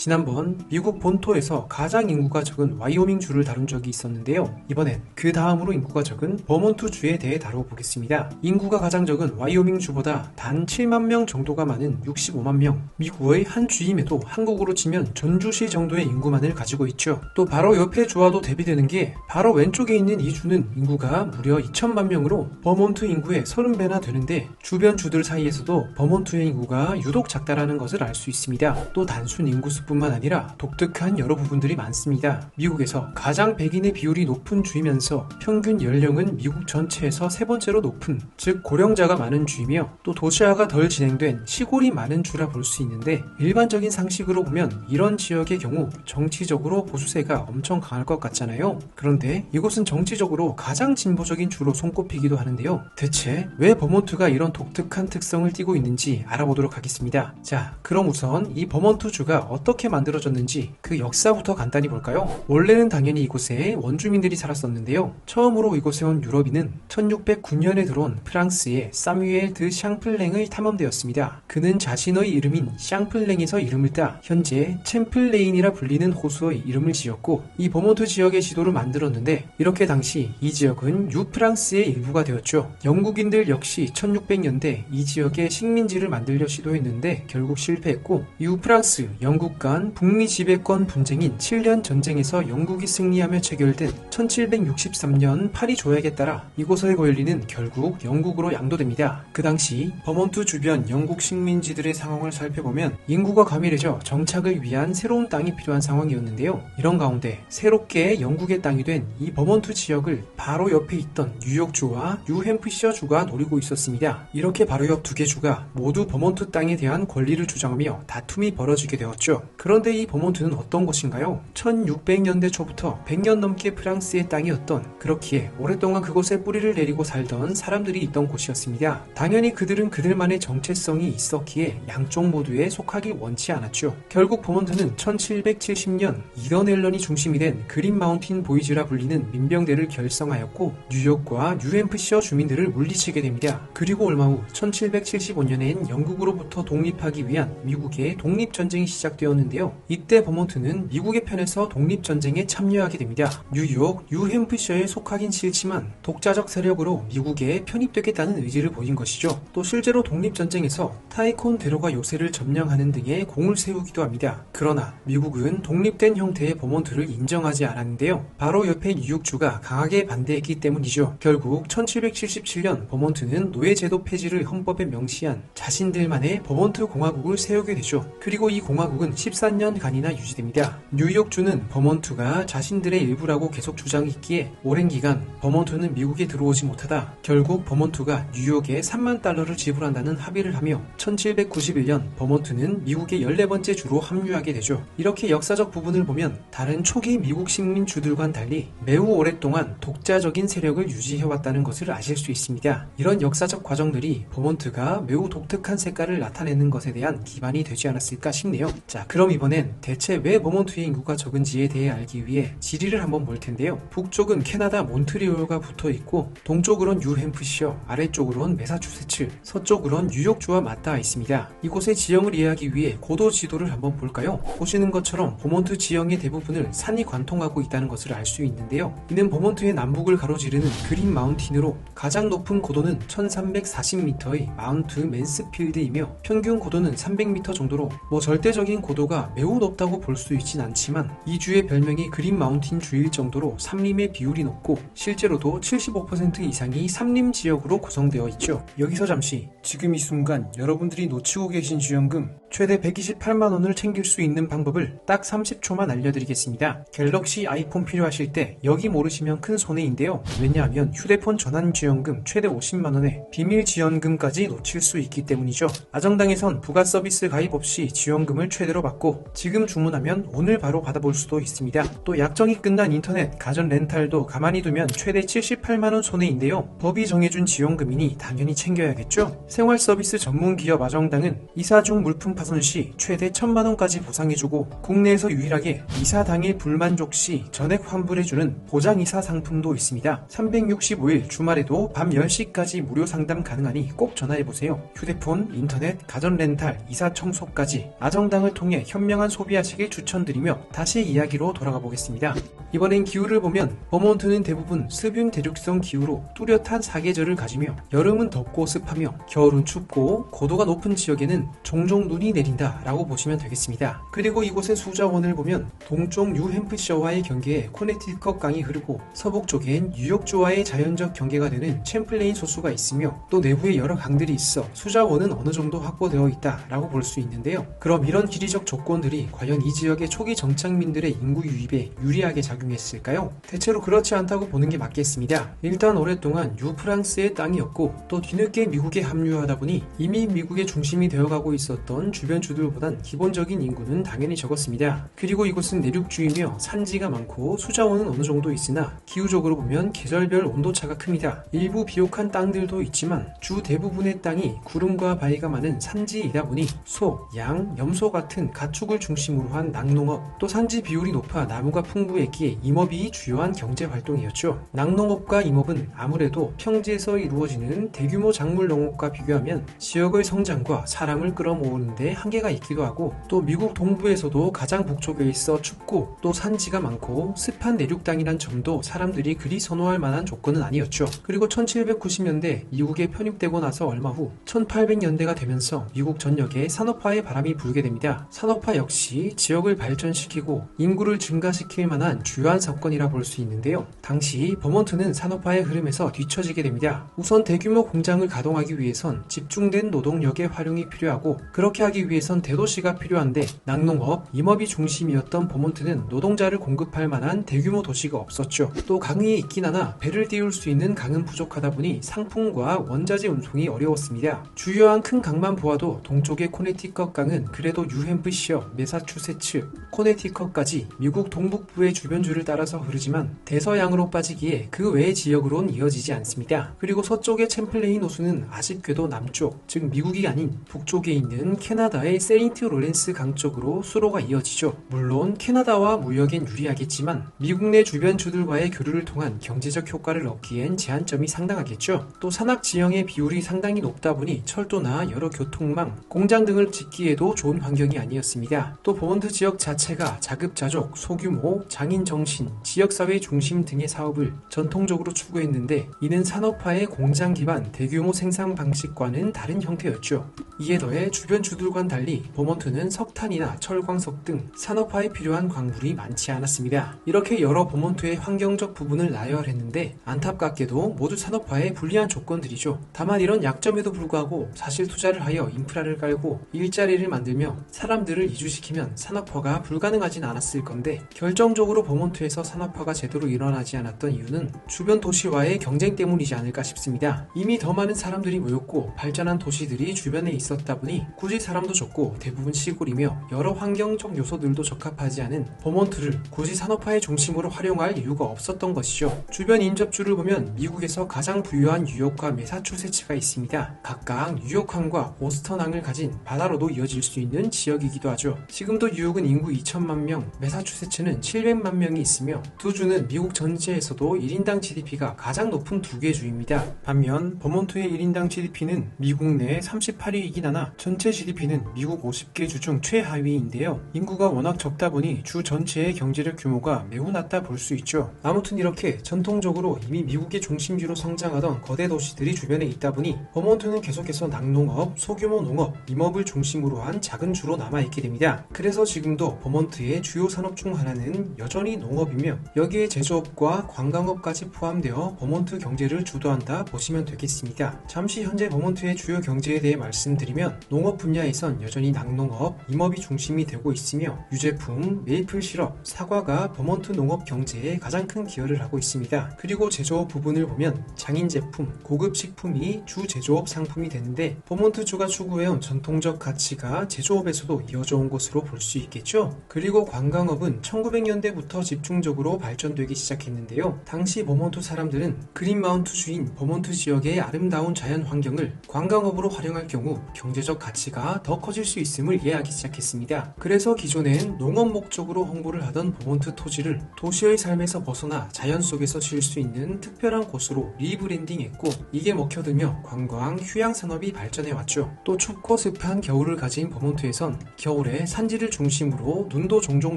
지난번 미국 본토에서 가장 인구가 적은 와이오밍주를 다룬 적이 있었는데요. 이번엔 그 다음으로 인구가 적은 버몬트주에 대해 다뤄보겠습니다. 인구가 가장 적은 와이오밍주보다 단 7만 명 정도가 많은 65만 명, 미국의 한 주임에도 한국으로 치면 전주시 정도의 인구만을 가지고 있죠. 또 바로 옆에 주와도 대비되는 게 바로 왼쪽에 있는 이 주는 인구가 무려 2천만 명으로 버몬트 인구의 30배나 되는데 주변 주들 사이에서도 버몬트의 인구가 유독 작다라는 것을 알 수 있습니다. 또 단순 인구수뿐만 아니라 독특한 여러 부분들이 많습니다. 미국에서 가장 백인의 비율이 높은 주이면서 평균 연령은 미국 전체에서 세 번째로 높은, 즉 고령자가 많은 주이며 또 도시화가 덜 진행된 시골이 많은 주라 볼 수 있는데, 일반적인 상식으로 보면 이런 지역의 경우 정치적으로 보수세가 엄청 강할 것 같잖아요. 그런데 이곳은 정치적으로 가장 진보적인 주로 손꼽히기도 하는데요. 대체 왜 버몬트가 이런 독특한 특성을 띠고 있는지 알아보도록 하겠습니다. 자, 그럼 우선 이 버몬트주가 어떻게 만들어졌는지 그 역사부터 간단히 볼까요? 원래는 당연히 이곳에 원주민들이 살았었는데요. 처음으로 이곳에 온 유럽인은 1609년에 들어온 프랑스의 사뮤엘 드 샹플랭의 탐험대였습니다. 그는 자신의 이름인 샹플랭에서 이름을 따 현재 챔플레인이라 불리는 호수의 이름을 지었고, 이 버몬트 지역의 지도를 만들었는데, 이렇게 당시 이 지역은 유프랑스의 일부가 되었죠. 영국인들 역시 1600년대 이 지역에 식민지를 만들려 시도했는데 결국 실패했고, 이후 프랑스, 영국 간 북미 지배권 분쟁인 7년 전쟁에서 영국이 승리하며 체결된 1763년 파리 조약에 따라 이곳의 권리는 결국 영국으로 양도됩니다. 그 당시 버몬트 주변 영국 식민지들의 상황을 살펴보면 인구가 과밀해져 정착을 위한 새로운 땅이 필요한 상황이었는데요. 이런 가운데 새롭게 영국의 땅이 된 이 버몬트 지역을 바로 옆에 있던 뉴욕주와 뉴햄프셔주가 노리고 있었습니다. 이렇게 바로 옆 두 개 주가 모두 버몬트 땅에 대한 권리를 주장하며 다툼이 벌어지게 되었죠. 그런데 이 버몬트는 어떤 곳인가요? 1600년대 초부터 100년 넘게 프랑스의 땅이었던, 그렇기에 오랫동안 그곳에 뿌리를 내리고 살던 사람들이 있던 곳이었습니다. 당연히 그들은 그들만의 정체성이 있었기에 양쪽 모두에 속하기 원치 않았죠. 결국 버몬트는 1770년 이던 앨런이 중심이 된 그린 마운틴 보이즈라 불리는 민병대를 결성하였고, 뉴욕과 뉴햄프셔 주민들을 물리치게 됩니다. 그리고 얼마 후 1775년엔 영국으로부터 독립하기 위한 미국의 독립전쟁이 시작되었는데요. 이때 버몬트는 미국의 편에서 독립전쟁에 참여하게 됩니다. 뉴욕, 뉴햄프셔에 속하긴 싫지만 독자적 세력으로 미국에 편입되겠다는 의지를 보인 것이죠. 또 실제로 독립전쟁에서 타이콘 대로가 요새를 점령하는 등의 공을 세우기도 합니다. 그러나 미국은 독립된 형태의 버몬트를 인정하지 않았는데요. 바로 옆에 뉴욕주가 강하게 반대했기 때문이죠. 결국 1777년 버몬트는 노예제도 폐지를 헌법에 명시한 자신들만의 버몬트 공화국을 세우게 되죠. 그리고 이 공화국은 14년간이나 유지됩니다. 뉴욕주는 버몬트가 자신들의 일부라고 계속 주장했기에 오랜 기간 버몬트는 미국에 들어오지 못하다 결국 버몬트가 뉴욕에 3만 달러를 지불한다는 합의를 하며 1791년 버몬트는 미국의 14번째 주로 합류하게 되죠. 이렇게 역사적 부분을 보면 다른 초기 미국 식민주들과는 달리 매우 오랫동안 독자적인 세력을 유지해왔다는 것을 아실 수 있습니다. 이런 역사적 과정들이 버몬트가 매우 독특한 색깔을 나타내는 것에 대한 기반이 되지 않았을까 싶네요. 자, 그럼 이번엔 대체 왜 버몬트의 인구가 적은지에 대해 알기 위해 지리를 한번 볼 텐데요. 북쪽은 캐나다 몬트리올과 붙어있고, 동쪽으론 뉴햄프셔, 아래쪽으론 매사추세츠, 서쪽으론 뉴욕주와 맞닿아 있습니다. 이곳의 지형을 이해하기 위해 고도 지도를 한번 볼까요? 보시는 것처럼 버몬트 지형의 대부분을 산이 관통하고 있다는 것을 알 수 있는데요. 이는 버몬트의 남북을 가로지르는 그린 마운틴으로 가장 높은 고도는 1340m의 마운트 맨스필드이며 평균 고도는 300m 정도로 절대적인 고도가 매우 높다고 볼 수 있진 않지만 이 주의 별명이 그린 마운틴 주일 정도로 산림의 비율이 높고 실제로도 75% 이상이 산림 지역으로 구성되어 있죠. 여기서 잠시 지금 이 순간 여러분들이 놓치고 계신 지원금 최대 128만원을 챙길 수 있는 방법을 딱 30초만 알려드리겠습니다. 갤럭시 아이폰 필요하실 때 여기 모르시면 큰 손해인데요. 왜냐하면 휴대폰 전환 지원금 최대 50만원에 비밀 지원금까지 놓칠 수 있기 때문이죠. 아정당에선 부가 서비스 가입 없이 지원금을 최대로 받고 지금 주문하면 오늘 바로 받아볼 수도 있습니다. 또 약정이 끝난 인터넷 가전 렌탈도 가만히 두면 최대 78만원 손해인데요. 법이 정해준 지원금이니 당연히 챙겨야겠죠. 생활 서비스 전문 기업 아정당은 이사 중 물품 파손 시 최대 1000만원까지 보상해주고, 국내에서 유일하게 이사 당일 불만족 시 전액 환불해주는 보장이사 상품도 있습니다. 365일 주말에도 밤 10시까지 무료 상담 가능하니 꼭 전화해보세요. 휴대폰, 인터넷, 가전 렌탈, 이사 청소까지 아정당을 통해 현명한 소비하시길 추천드리며 다시 이야기로 돌아가 보겠습니다. 이번엔 기후를 보면 버몬트는 대부분 습윤 대륙성 기후로 뚜렷한 사계절을 가지며 여름은 덥고 습하며 겨울은 춥고 고도가 높은 지역에는 종종 눈이 내린다 라고 보시면 되겠습니다. 그리고 이곳의 수자원을 보면 동쪽 뉴햄프셔와의 경계에 코네티컷 강이 흐르고 서북 쪽엔 뉴욕주와의 자연적 경계가 되는 챔플레인 소수가 있으며 또 내부에 여러 강들이 있어 수자원은 어느 정도 확보되어 있다 라고 볼 수 있는데요. 그럼 이런 지리적 조건들이 과연 이 지역의 초기 정착민들의 인구 유입에 유리하게 작용했을까요? 대체로 그렇지 않다고 보는 게 맞겠습니다. 일단 오랫동안 뉴프랑스의 땅이었고 또 뒤늦게 미국에 합류하다 보니 이미 미국의 중심이 되어가고 있었던 주변 주들보단 기본적인 인구는 당연히 적었습니다. 그리고 이곳은 내륙주이며 산지가 많고 수자원은 어느 정도 있으나 기후적으로 보면 계절별 온도차가 큽니다. 일부 비옥한 땅들도 있지만 주 대부분의 땅이 구름과 바위가 많은 산지이다 보니 소, 양, 염소 같은 가축을 중심으로 한 낙농업, 또 산지 비율이 높아 나무가 풍부했기에 임업이 주요한 경제 활동이었죠. 낙농업과 임업은 아무래도 평지에서 이루어지는 대규모 작물 농업과 비교하면 지역의 성장과 사람을 끌어모으는 데 한계가 있기도 하고 또 미국 동부에서도 가장 북쪽에 있어 춥고 또 산지가 많고 습한 내륙 땅이란 점도 사람들이 그리 선호할 만한 조건은 아니었죠. 그리고 1790년대 미국에 편입되고 나서 얼마 후 1800년대가 되면서 미국 전역에 산업화의 바람이 불게 됩니다. 산업화 역시 지역을 발전시키고 인구를 증가시킬 만한 주요한 사건이라 볼 수 있는데요. 당시 버몬트는 산업화의 흐름에서 뒤처지게 됩니다. 우선 대규모 공장을 가동하기 위해선 집중된 노동력의 활용이 필요하고 그렇게 하기 위해선 대도시가 필요한데 낙농업, 임업이 중심이었던 버몬트는 노동자를 공급할 만한 대규모 도시가 없었죠. 또 강이 있긴 하나 배를 띄울 수 있는 강은 부족하다 보니 상품과 원자재 운송이 어려웠습니다. 주요한 큰 강만 보아도 동쪽의 코네티컷 강은 그래도 뉴햄프셔, 매사추세츠, 코네티컷까지 미국 동북부의 주변주를 따라서 흐르지만 대서양으로 빠지기에 그 외의 지역으론 이어지지 않습니다. 그리고 서쪽의 챔플레인 호수는 아쉽게도 남쪽, 즉 미국이 아닌 북쪽에 있는 캐나다의 세인트 로렌스 강 쪽으로 수로가 이어지죠. 물론 캐나다와 무역엔 유리하겠지만 미국 내 주변주들과의 교류를 통한 경제적 효과를 얻기엔 제한점이 상당하겠죠. 또 산악 지형의 비율이 상당히 높다 보니 철도나 여러 교통망, 공장 등을 짓기에도 좋은 환경이 아니었습니다. 또 버몬트 지역 자체가 자급자족, 소규모, 장인정신, 지역사회 중심 등의 사업을 전통적으로 추구했는데 이는 산업화의 공장 기반 대규모 생산 방식과는 다른 형태였죠. 이에 더해 주변 주들과는 달리 버몬트는 석탄이나 철광석 등 산업화에 필요한 광물이 많지 않았습니다. 이렇게 여러 버몬트의 환경적 부분을 나열했는데 안타깝게도 모두 산업화에 불리한 조건들이죠. 다만 이런 약점에도 불구하고 사실 투자를 하여 인프라를 깔고 일자리를 만들며 사람들을 이주시키면 산업화가 불가능하진 않았을 건데 결정적으로 버몬트에서 산업화가 제대로 일어나지 않았던 이유는 주변 도시와의 경쟁 때문이지 않을까 싶습니다. 이미 더 많은 사람들이 모였고 발전한 도시들이 주변에 있었다 보니 굳이 사람도 적고 대부분 시골이며 여러 환경적 요소들도 적합하지 않은 버몬트를 굳이 산업화의 중심으로 활용할 이유가 없었던 것이죠. 주변 인접주를 보면 미국에서 가장 부유한 뉴욕과 매사추세츠가 있습니다. 각각 뉴욕항과 보스턴항을 가진 바다로도 이어질 수 있는 지역이기도 하죠. 지금도 뉴욕은 인구 2천만 명, 매사추세츠는 700만 명이 있으며 두 주는 미국 전체에서도 1인당 GDP가 가장 높은 두 개 주입니다. 반면 버몬트의 1인당 GDP는 미국 내 38위이긴 하나 전체 GDP는 미국 50개 주 중 최하위인데요. 인구가 워낙 적다 보니 주 전체의 경제력 규모가 매우 낮다 볼 수 있죠. 아무튼 이렇게 전통적으로 이미 미국의 중심지로 성장하던 거대 도시들이 주변에 있다 보니 버몬트는 계속해서 낙농업, 소규모 농업, 임업을 중심으로 한 작은 주로 남아있게 됩니다. 그래서 지금도 버몬트의 주요 산업 중 하나는 여전히 농업이며 여기에 제조업과 관광업까지 포함되어 버몬트 경제를 주도한다 보시면 되겠습니다. 잠시 현재 버몬트의 주요 경제에 대해 말씀드리면 농업 분야에선 여전히 낙농업, 임업이 중심이 되고 있으며 유제품, 메이플 시럽, 사과가 버몬트 농업 경제에 가장 큰 기여를 하고 있습니다. 그리고 제조업 부분을 보면 장인 제품, 고급 식품이 주 제조업 상품이 되는데 버몬트주가 추구해온 전통적 가치가 제조업에서도 이어져 온 것으로 볼 수 있겠죠. 그리고 관광업은 1900년대부터 집중적으로 발전되기 시작했는데요. 당시 버몬트 사람들은 그린마운트주인 버몬트 지역의 아름다운 자연 환경을 관광업으로 활용할 경우 경제적 가치가 더 커질 수 있음을 이해하기 시작했습니다. 그래서 기존엔 농업 목적으로 홍보를 하던 버몬트 토지를 도시의 삶에서 벗어나 자연 속에서 쉴 수 있는 특별한 곳으로 리브랜딩했고 이게 먹혀들며 관광, 휴양 산업이 발전해왔죠. 또 춥고 습한 겨울을 가진 버몬트에선 겨울에 겨울에 산지를 중심으로 눈도 종종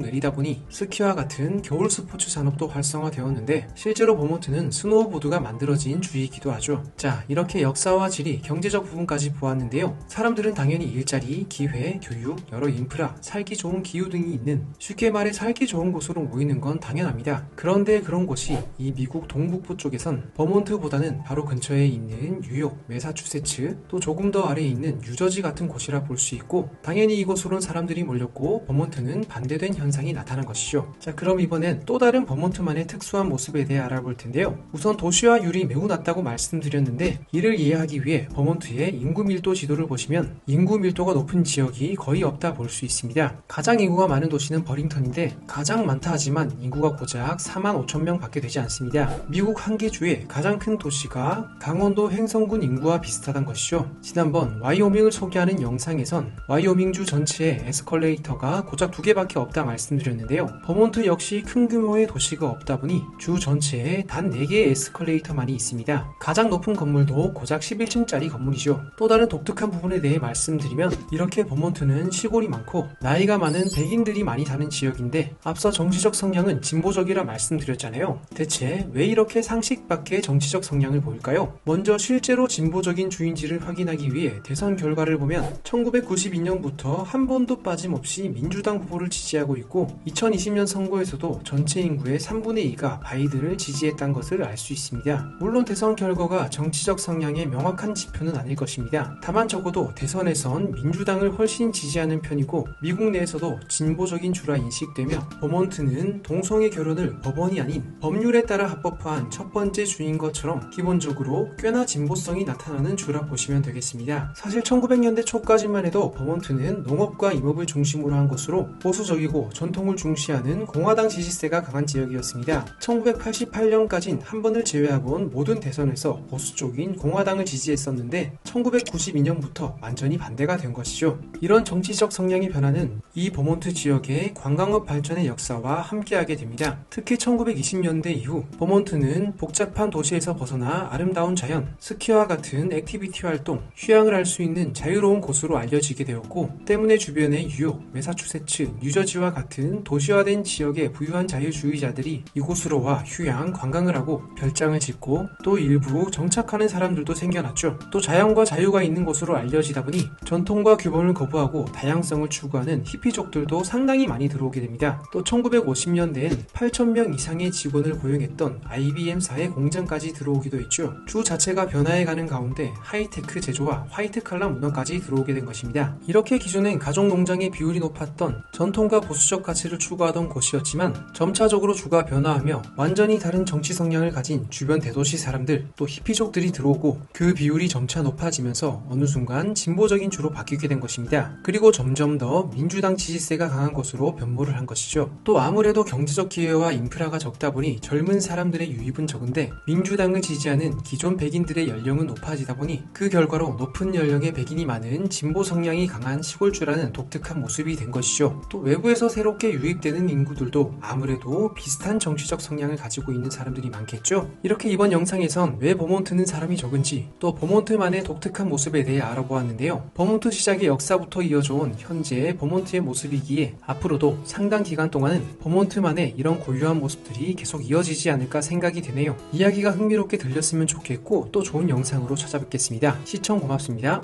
내리다 보니 스키와 같은 겨울 스포츠 산업도 활성화되었는데 실제로 버몬트는 스노우보드가 만들어진 주이기도 하죠. 자, 이렇게 역사와 지리, 경제적 부분까지 보았는데요. 사람들은 당연히 일자리, 기회, 교육, 여러 인프라, 살기 좋은 기후 등이 있는, 쉽게 말해 살기 좋은 곳으로 모이는 건 당연합니다. 그런데 그런 곳이 이 미국 동북부 쪽에선 버몬트보다는 바로 근처에 있는 뉴욕, 매사추세츠, 또 조금 더 아래에 있는 뉴저지 같은 곳이라 볼 수 있고, 당연히 이곳으론 사람들이 몰렸고 버몬트는 반대된 현상이 나타난 것이죠. 자, 그럼 이번엔 또 다른 버몬트만의 특수한 모습에 대해 알아볼 텐데요. 우선 도시화율이 매우 낮다고 말씀드렸는데, 이를 이해하기 위해 버몬트의 인구 밀도 지도를 보시면 인구 밀도가 높은 지역이 거의 없다 볼 수 있습니다. 가장 인구가 많은 도시는 버링턴인데 가장 많다 하지만 인구가 고작 45,000명 밖에 되지 않습니다. 미국 한 개 주의 가장 큰 도시가 강원도 횡성군 인구와 비슷하단 것이죠. 지난번 와이오밍을 소개하는 영상에선 와이오밍주 전체에 에스컬레이터가 고작 2개밖에 없다 말씀드렸는데요. 버몬트 역시 큰 규모의 도시가 없다 보니 주 전체에 단 4개의 에스컬레이터만이 있습니다. 가장 높은 건물도 고작 11층짜리 건물이죠. 또 다른 독특한 부분에 대해 말씀드리면, 이렇게 버몬트는 시골이 많고 나이가 많은 백인들이 많이 사는 지역인데, 앞서 정치적 성향은 진보적이라 말씀드렸잖아요. 대체 왜 이렇게 상식 밖의 정치적 성향을 보일까요? 먼저 실제로 진보적인 주인지를 확인하기 위해 대선 결과를 보면 1992년부터 한 번도 빠짐없이 민주당 후보를 지지하고 있고, 2020년 선거에서도 전체 인구의 3분의 2가 바이든을 지지했다는 것을 알 수 있습니다. 물론 대선 결과가 정치적 성향의 명확한 지표는 아닐 것입니다. 다만 적어도 대선에선 민주당을 훨씬 지지하는 편이고, 미국 내에서도 진보적인 주라 인식되며 버몬트는 동성애 결혼을 법원이 아닌 법률에 따라 합법화한 첫 번째 주인 것처럼 기본적으로 꽤나 진보성이 나타나는 주라 보시면 되겠습니다. 사실 1900년대 초까지만 해도 버몬트는 농업과 임업을 중심으로 한 곳으로 보수적이고 전통을 중시하는 공화당 지지세가 강한 지역이었습니다. 1988년까진 한 번을 제외하고는 모든 대선에서 보수 쪽인 공화당을 지지했었는데 1992년부터 완전히 반대가 된 것이죠. 이런 정치적 성향의 변화는 이 버몬트 지역의 관광업 발전의 역사와 함께하게 됩니다. 특히 1920년대 이후 버몬트는 복잡한 도시에서 벗어나 아름다운 자연, 스키와 같은 액티비티 활동, 휴양을 할 수 있는 자유로운 곳으로 알려지게 되었고, 때문에 주변의 뉴욕, 매사추세츠, 뉴저지와 같은 도시화된 지역의 부유한 자유주의자들이 이곳으로 와 휴양, 관광을 하고 별장을 짓고, 또 일부 정착하는 사람들도 생겨났죠. 또 자연과 자유가 있는 곳으로 알려지다 보니 전통과 규범을 거부하고 다양성을 추구하는 히피족들도 상당히 많이 들어오게 됩니다. 또 1950년대엔 8,000명 이상의 직원을 고용했던 IBM사의 공장까지 들어오기도 했죠. 주 자체가 변화해가는 가운데 하이테크 제조와 화이트 칼라 문화까지 들어오게 된 것입니다. 이렇게 기존엔 가족농장의 비율이 높았던 전통과 보수적 가치를 추구하던 곳이었지만, 점차적으로 주가 변화하며 완전히 다른 정치 성향을 가진 주변 대도시 사람들, 또 히피족들이 들어오고 그 비율이 점차 높아지면서 어느 순간 진보적인 주로 바뀌게 된 것입니다. 그리고 점점 더 민주당 지지세가 강한 것으로 변모를 한 것이죠. 또 아무래도 경제적 기회와 인프라가 적다 보니 젊은 사람들의 유입은 적은데, 민주당을 지지하는 기존 백인들의 연령은 높아지다 보니 그 결과로 높은 연령의 백인이 많은 진보 성향이 강한 시골주라는 독특한 모습이 된 것이죠. 또 외부에서 새롭게 유입되는 인구들도 아무래도 비슷한 정치적 성향을 가지고 있는 사람들이 많겠죠. 이렇게 이번 영상에선 왜 버몬트는 사람이 적은지, 또 버몬트만의 독특한 모습에 대해 알아보았는데요. 버몬트 시작의 역사부터 이어져온 현재의 버몬트의 모습이기에 앞으로도 상당 기간 동안은 버몬트만의 이런 고유한 모습들이 계속 이어지지 않을까 생각이 되네요. 이야기가 흥미롭게 들렸으면 좋겠고, 또 좋은 영상으로 찾아뵙겠습니다. 시청 고맙습니다.